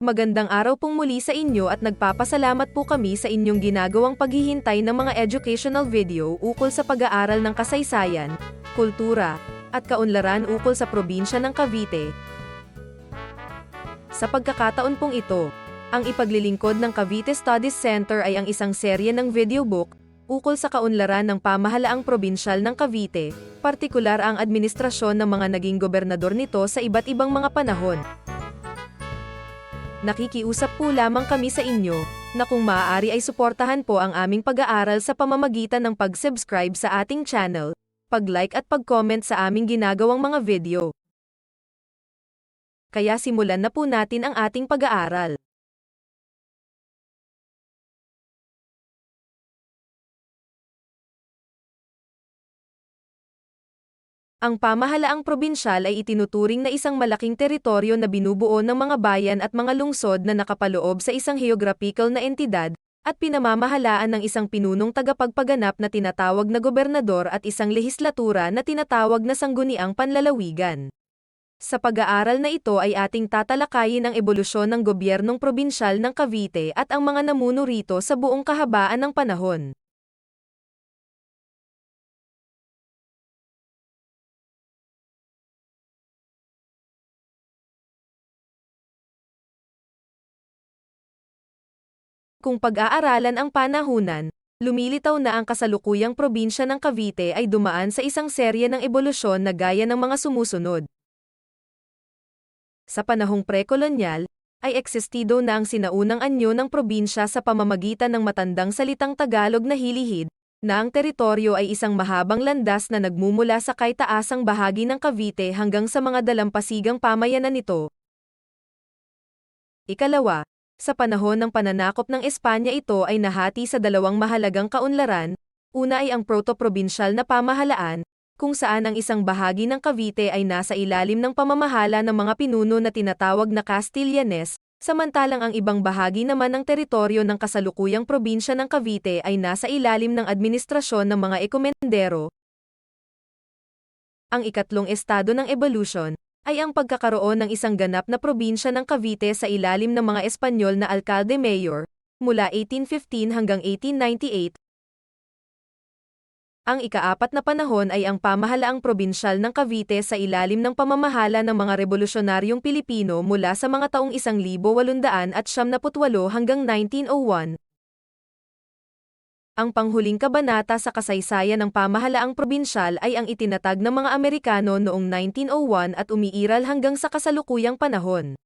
Magandang araw pong muli sa inyo at nagpapasalamat po kami sa inyong ginagawang paghihintay ng mga educational video ukol sa pag-aaral ng kasaysayan, kultura, at kaunlaran ukol sa probinsya ng Cavite. Sa pagkakataon pong ito, ang ipaglilingkod ng Cavite Studies Center ay ang isang serye ng video book ukol sa kaunlaran ng pamahalaang probinsyal ng Cavite, partikular ang administrasyon ng mga naging gobernador nito sa iba't ibang mga panahon. Nakikiusap po lamang kami sa inyo, na kung maaari ay suportahan po ang aming pag-aaral sa pamamagitan ng pag-subscribe sa ating channel, pag-like at pag-comment sa aming ginagawang mga video. Kaya simulan na po natin ang ating pag-aaral. Ang pamahalaang probinsyal ay itinuturing na isang malaking teritoryo na binubuo ng mga bayan at mga lungsod na nakapaloob sa isang geographical na entidad, at pinamamahalaan ng isang pinunong tagapagpaganap na tinatawag na gobernador at isang lehislatura na tinatawag na sangguniang panlalawigan. Sa pag-aaral na ito ay ating tatalakayin ang ebolusyon ng gobyernong probinsyal ng Cavite at ang mga namuno rito sa buong kahabaan ng panahon. Kung pag-aaralan ang panahunan, lumilitaw na ang kasalukuyang probinsya ng Cavite ay dumaan sa isang serye ng ebolusyon na gaya ng mga sumusunod. Sa panahong pre-kolonyal, ay existido na ang sinaunang anyo ng probinsya sa pamamagitan ng matandang salitang Tagalog na hilihid, na ang teritoryo ay isang mahabang landas na nagmumula sa kaitaasang bahagi ng Cavite hanggang sa mga dalampasigang pamayanan nito. Ikalawa, sa panahon ng pananakop ng Espanya ito ay nahati sa dalawang mahalagang kaunlaran. Una ay ang proto-probinsyal na pamahalaan, kung saan ang isang bahagi ng Cavite ay nasa ilalim ng pamamahala ng mga pinuno na tinatawag na Castellanes, samantalang ang ibang bahagi naman ng teritoryo ng kasalukuyang probinsya ng Cavite ay nasa ilalim ng administrasyon ng mga ekomendero. Ang ikatlong estado ng evolution ay ang pagkakaroon ng isang ganap na probinsya ng Cavite sa ilalim ng mga Espanyol na alkalde-mayor, mula 1815 hanggang 1898. Ang ikaapat na panahon ay ang pamahalaang probinsyal ng Cavite sa ilalim ng pamamahala ng mga revolusyonaryong Pilipino mula sa mga taong 1878 hanggang 1901. Ang panghuling kabanata sa kasaysayan ng pamahalaang probinsyal ay ang itinatag ng mga Amerikano noong 1901 at umiiral hanggang sa kasalukuyang panahon.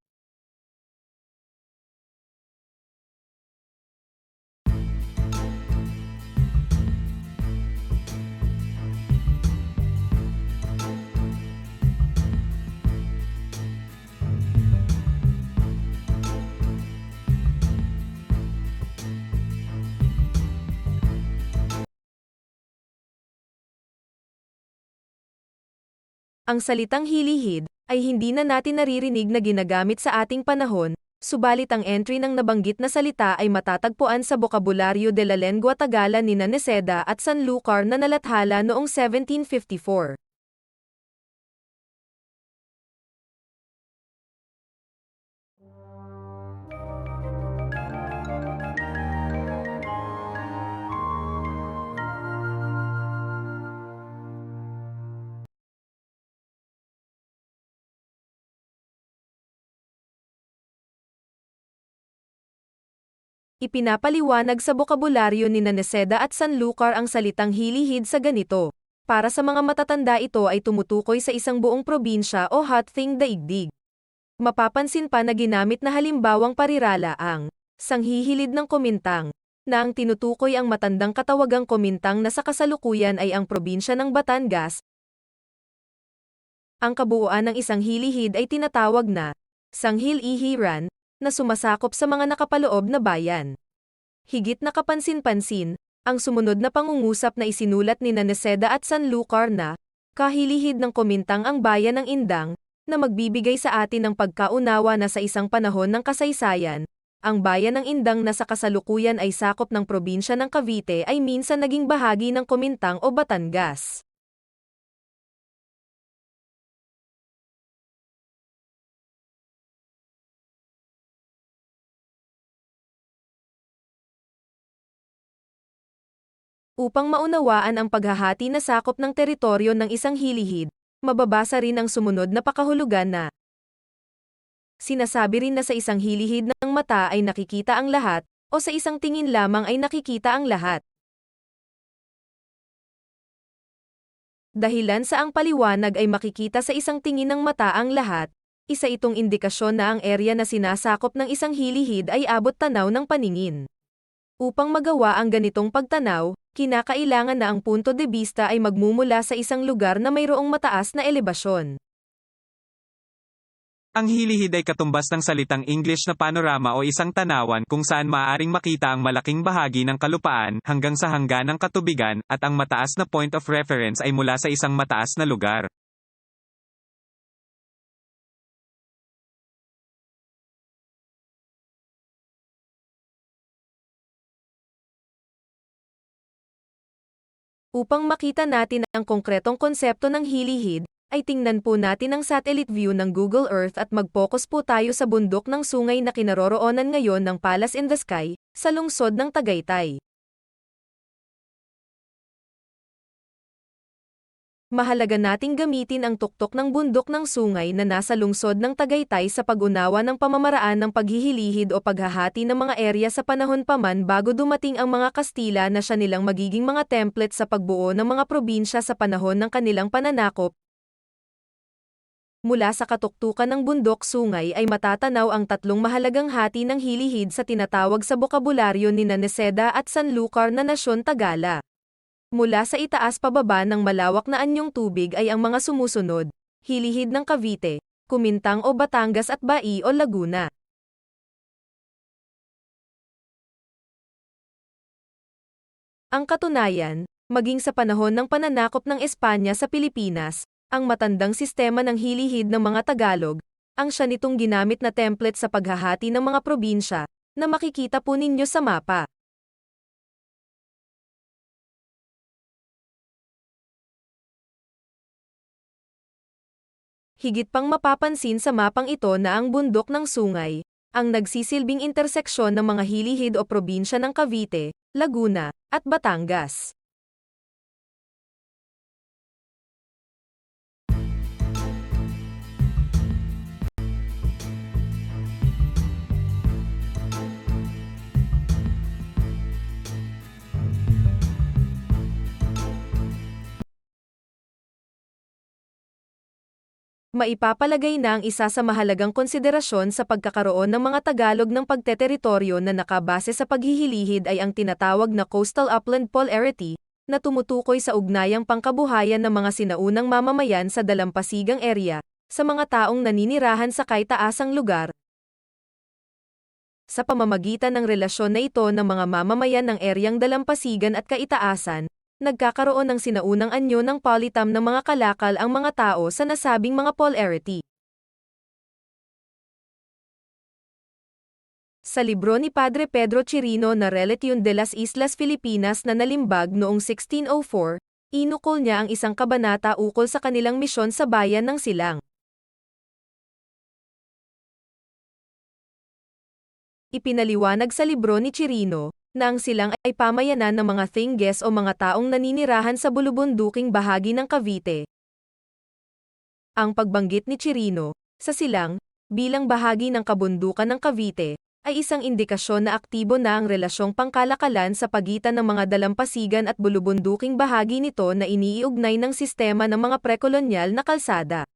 Ang salitang hilihid ay hindi na natin naririnig na ginagamit sa ating panahon, subalit ang entry ng nabanggit na salita ay matatagpuan sa Bokabularyo de la Lengua Tagala ni Niceda at Sanlúcar na nalathala noong 1754. Ipinapaliwanag sa bokabularyo ni Niceda at Sanlúcar ang salitang hilihid sa ganito. Para sa mga matatanda ito ay tumutukoy sa isang buong probinsya o hating daigdig. Mapapansin pa na ginamit na halimbawang parirala ang sanghihilid ng Komintang, na ang tinutukoy ang matandang katawagang Komintang na sa kasalukuyan ay ang probinsya ng Batangas. Ang kabuuan ng isang hilihid ay tinatawag na sanghil-ihiran, na sumasakop sa mga nakapaloob na bayan. Higit na kapansin-pansin, ang sumunod na pangungusap na isinulat ni Niceda at Sanlúcar na kahilihid ng Komintang ang bayan ng Indang, na magbibigay sa atin ng pagkaunawa na sa isang panahon ng kasaysayan, ang bayan ng Indang na sa kasalukuyan ay sakop ng probinsya ng Cavite ay minsan naging bahagi ng Komintang o Batangas. Upang maunawaan ang paghahati na sakop ng teritoryo ng isang hilihid, mababasa rin ang sumunod na pakahulugan na sinasabi rin na sa isang hilihid ng mata ay nakikita ang lahat, o sa isang tingin lamang ay nakikita ang lahat. Dahilan sa ang paliwanag ay makikita sa isang tingin ng mata ang lahat, isa itong indikasyon na ang area na sinasakop ng isang hilihid ay abot tanaw ng paningin. Upang magawa ang ganitong pagtanaw, kinakailangan na ang punto de vista ay magmumula sa isang lugar na mayroong mataas na elebasyon. Ang hilihid ay katumbas ng salitang English na panorama o isang tanawan kung saan maaaring makita ang malaking bahagi ng kalupaan hanggang sa hangganang katubigan, at ang mataas na point of reference ay mula sa isang mataas na lugar. Upang makita natin ang konkretong konsepto ng hilihid, ay tingnan po natin ang satellite view ng Google Earth at mag-focus po tayo sa bundok ng sungay na kinaroroonan ngayon ng Palace in the Sky, sa lungsod ng Tagaytay. Mahalaga nating gamitin ang tuktok ng bundok ng sungay na nasa lungsod ng Tagaytay sa pag-unawa ng pamamaraan ng paghihilihid o paghahati ng mga area sa panahon pa man bago dumating ang mga Kastila na siya nilang magiging mga template sa pagbuo ng mga probinsya sa panahon ng kanilang pananakop. Mula sa katuktukan ng bundok sungay ay matatanaw ang tatlong mahalagang hati ng hilihid sa tinatawag sa bokabularyo ni Neseda at Sanlúcar na Nasyon Tagala. Mula sa itaas pababa ng malawak na anyong tubig ay ang mga sumusunod: hilihid ng Cavite, Kumintang o Batangas at Bai o Laguna. Ang katunayan, maging sa panahon ng pananakop ng Espanya sa Pilipinas, ang matandang sistema ng hilihid ng mga Tagalog, ang siya nitong ginamit na template sa paghahati ng mga probinsya, na makikita po ninyo sa mapa. Higit pang mapapansin sa mapang ito na ang bundok ng sungay, ang nagsisilbing interseksyon ng mga hilihid o probinsya ng Cavite, Laguna, at Batangas. Maipapalagay na ang isa sa mahalagang konsiderasyon sa pagkakaroon ng mga Tagalog ng pagteteritoryo na nakabase sa paghihilihid ay ang tinatawag na coastal upland polarity, na tumutukoy sa ugnayang pangkabuhayan ng mga sinaunang mamamayan sa dalampasigang area, sa mga taong naninirahan sa kaitaasang lugar. Sa pamamagitan ng relasyon na ito ng mga mamamayan ng eryang dalampasigan at kaitaasan, nagkakaroon ng sinaunang anyo ng polytam ng mga kalakal ang mga tao sa nasabing mga polarity. Sa libro ni Padre Pedro Chirino na Relation de las Islas Filipinas na nalimbag noong 1604, inukol niya ang isang kabanata ukol sa kanilang misyon sa bayan ng Silang. Ipinaliwanag sa libro ni Chirino, na ang Silang ay pamayanan ng mga Thingges o mga taong naninirahan sa bulubunduking bahagi ng Cavite. Ang pagbanggit ni Chirino, sa Silang, bilang bahagi ng kabundukan ng Cavite, ay isang indikasyon na aktibo na ang relasyong pangkalakalan sa pagitan ng mga dalampasigan at bulubunduking bahagi nito na iniiugnay ng sistema ng mga prekolonyal na kalsada.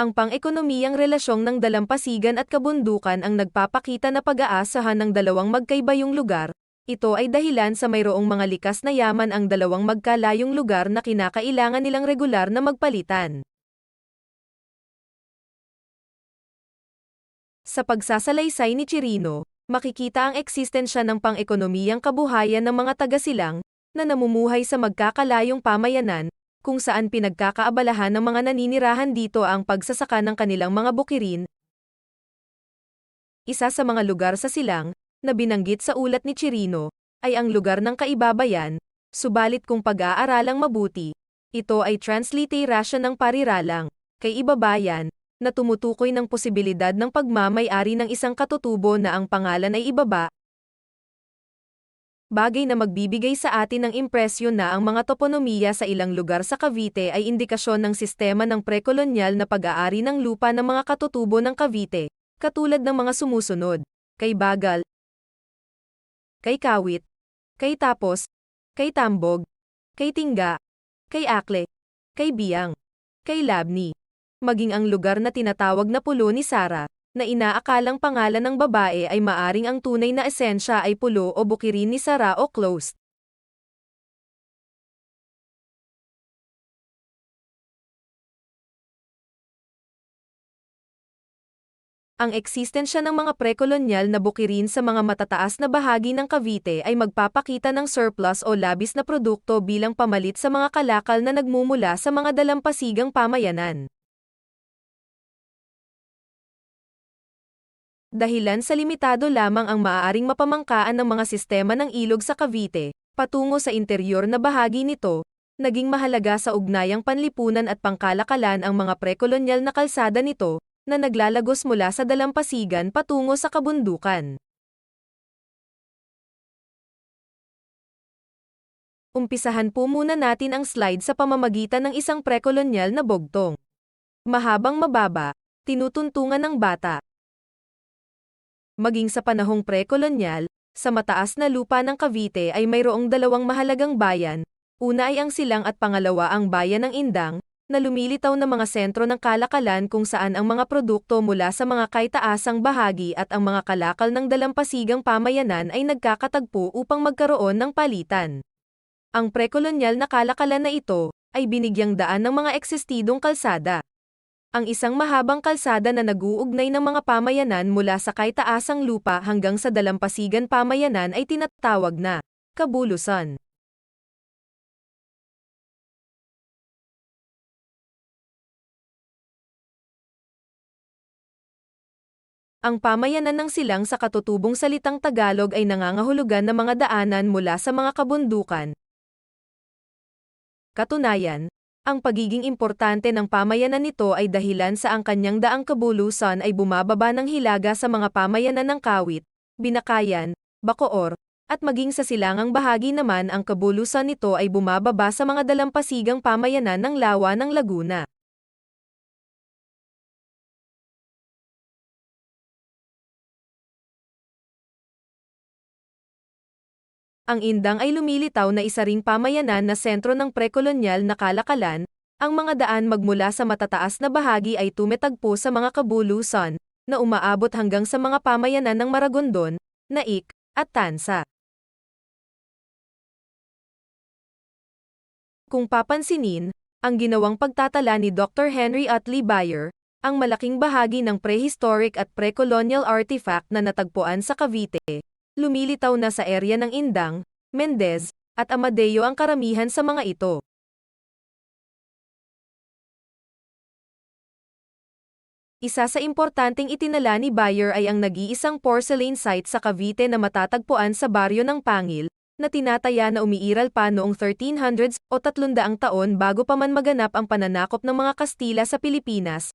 Ang pang-ekonomiyang relasyong ng dalampasigan at kabundukan ang nagpapakita na pag-aasahan ng dalawang magkaibayong lugar. Ito ay dahilan sa mayroong mga likas na yaman ang dalawang magkalayong lugar na kinakailangan nilang regular na magpalitan. Sa pagsasalaysay ni Chirino, makikita ang eksistensya ng pang-ekonomiyang kabuhayan ng mga taga-Silang, na namumuhay sa magkakalayong pamayanan, kung saan pinagkakaabalahan ng mga naninirahan dito ang pagsasaka ng kanilang mga bukirin, Isa sa mga lugar sa silang, na binanggit sa ulat ni Chirino, ay ang lugar ng Kaibabayan, subalit kung pag-aaralang mabuti, ito ay transliteration ng pariralang, kay Ibabayan, na tumutukoy ng posibilidad ng pagmamay-ari ng isang katutubo na ang pangalan ay ibaba, bagay na magbibigay sa atin ng impresyon na ang mga toponomiya sa ilang lugar sa Cavite ay indikasyon ng sistema ng prekolonyal na pag-aari ng lupa ng mga katutubo ng Cavite, katulad ng mga sumusunod, kay Bagal, kay Kawit, kay Tapos, kay Tambog, kay Tingga, kay Akle, kay Biyang, kay Labni, maging ang lugar na tinatawag na Pulo ni Sara, na inaakalang pangalan ng babae ay maaring ang tunay na esensya ay pulo o bukirin ni Sara o closed. Ang eksistensya ng mga prekolonyal na bukirin sa mga matataas na bahagi ng Cavite ay magpapakita ng surplus o labis na produkto bilang pamalit sa mga kalakal na nagmumula sa mga dalampasigang pamayanan. Dahilan sa limitado lamang ang maaaring mapamangkaan ng mga sistema ng ilog sa Cavite, patungo sa interior na bahagi nito, naging mahalaga sa ugnayang panlipunan at pangkalakalan ang mga prekolonyal na kalsada nito, na naglalagos mula sa dalampasigan patungo sa kabundukan. Umpisahan po muna natin ang slide sa pamamagitan ng isang prekolonyal na bugtong. Mahabang mababa, tinutuntungan ng bata. Maging sa panahong prekolonyal, sa mataas na lupa ng Cavite ay mayroong dalawang mahalagang bayan, una ay ang Silang at pangalawa ang bayan ng Indang, na lumilitaw na mga sentro ng kalakalan kung saan ang mga produkto mula sa mga kaitaasang bahagi at ang mga kalakal ng dalampasigang pamayanan ay nagkakatagpo upang magkaroon ng palitan. Ang prekolonyal na kalakalan na ito, ay binigyang daan ng mga eksistidong kalsada. Ang isang mahabang kalsada na nag-uugnay ng mga pamayanan mula sa kaitaasang lupa hanggang sa dalampasigan pamayanan ay tinatawag na kabulusan. Ang pamayanan ng Silang sa katutubong salitang Tagalog ay nangangahulugan ng mga daanan mula sa mga kabundukan. Katunayan, ang pagiging importante ng pamayanan nito ay dahilan sa ang kanyang daang kabulusan ay bumababa ng hilaga sa mga pamayanan ng Kawit, Binakayan, Bacoor, at maging sa silangang bahagi naman ang kabulusan nito ay bumababa sa mga dalampasigang pamayanan ng Lawa ng Laguna. Ang Indang ay lumilitaw na isa ring pamayanan na sentro ng prekolonyal na kalakalan, ang mga daan magmula sa matataas na bahagi ay tumetagpo sa mga kabulusan, na umaabot hanggang sa mga pamayanan ng Maragondon, Naik, at Tansa. Kung papansinin, ang ginawang pagtatala ni Dr. Henry Utley Beyer, ang malaking bahagi ng prehistoric at pre-colonial artifact na natagpuan sa Cavite, lumilitaw na sa area ng Indang, Mendez, at Amadeo ang karamihan sa mga ito. Isa sa importanteng itinala ni Beyer ay ang nag-iisang porcelain site sa Cavite na matatagpuan sa baryo ng Pangil, na tinataya na umiiral pa noong 1300s o 300 taon bago pa man maganap ang pananakop ng mga Kastila sa Pilipinas.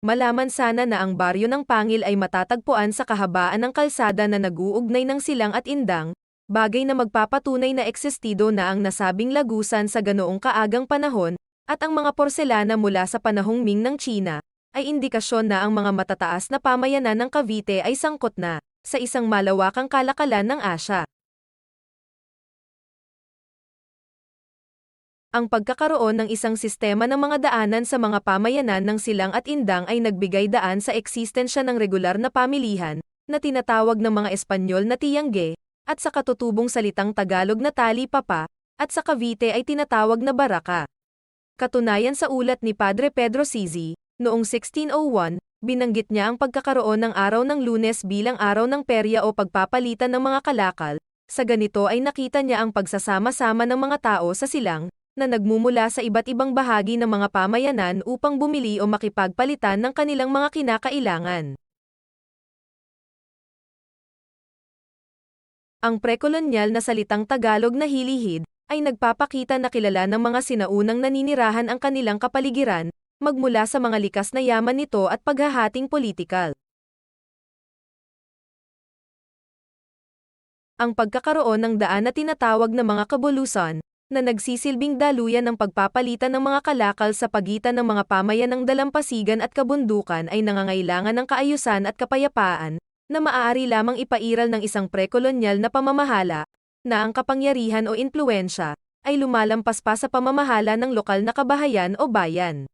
Malaman sana na ang baryo ng Pangil ay matatagpuan sa kahabaan ng kalsada na nag-uugnay ng Silang at Indang, bagay na magpapatunay na existido na ang nasabing lagusan sa ganoong kaagang panahon, at ang mga porselana mula sa panahong Ming ng China, ay indikasyon na ang mga matataas na pamayanan ng Cavite ay sangkot na sa isang malawakang kalakalan ng Asya. Ang pagkakaroon ng isang sistema ng mga daanan sa mga pamayanan ng Silang at Indang ay nagbigay daan sa eksistensya ng regular na pamilihan, na tinatawag ng mga Espanyol na Tiangge, at sa katutubong salitang Tagalog na Tali Papa, at sa Cavite ay tinatawag na Baraka. Katunayan sa ulat ni Padre Pedro Sizi, noong 1601, binanggit niya ang pagkakaroon ng araw ng Lunes bilang araw ng perya o pagpapalitan ng mga kalakal. Sa ganito ay nakita niya ang pagsasama-sama ng mga tao sa Silang, na nagmumula sa iba't ibang bahagi ng mga pamayanan upang bumili o makipagpalitan ng kanilang mga kinakailangan. Ang prekolonyal na salitang Tagalog na hilihid ay nagpapakita na kilala ng mga sinaunang naninirahan ang kanilang kapaligiran, magmula sa mga likas na yaman nito at paghahating politikal. Ang pagkakaroon ng daan na tinatawag na mga kabulusan, na nagsisilbing daluyan ng pagpapalitan ng mga kalakal sa pagitan ng mga pamayan ng dalampasigan at kabundukan ay nangangailangan ng kaayusan at kapayapaan, na maaari lamang ipairal ng isang prekolonyal na pamamahala, na ang kapangyarihan o impluwensya ay lumalampas pa sa pamamahala ng lokal na kabahayan o bayan.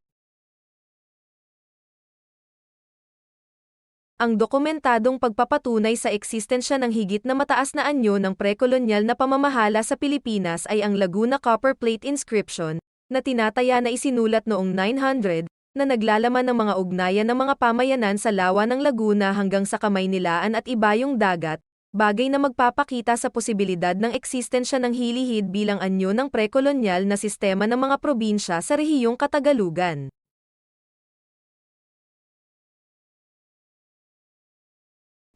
Ang dokumentadong pagpapatunay sa eksistensya ng higit na mataas na anyo ng prekolonyal na pamamahala sa Pilipinas ay ang Laguna Copper Plate Inscription, na tinataya na isinulat noong 900, na naglalaman ng mga ugnayan ng mga pamayanan sa lawa ng Laguna hanggang sa Kamaynilaan at Ibayong Dagat, bagay na magpapakita sa posibilidad ng eksistensya ng hilihid bilang anyo ng prekolonyal na sistema ng mga probinsya sa rehiyong Katagalugan.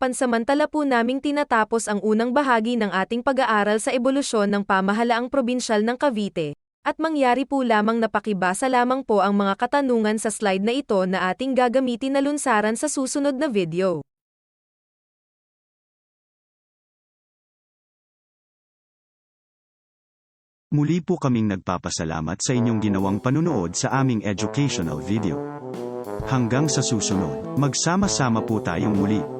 Pansamantala po naming tinatapos ang unang bahagi ng ating pag-aaral sa ebolusyon ng pamahalaang probinsyal ng Cavite, at mangyari po lamang na pakibasa lamang po ang mga katanungan sa slide na ito na ating gagamitin na lunsaran sa susunod na video. Muli po kaming nagpapasalamat sa inyong ginawang panunood sa aming educational video. Hanggang sa susunod, magsama-sama po tayong muli.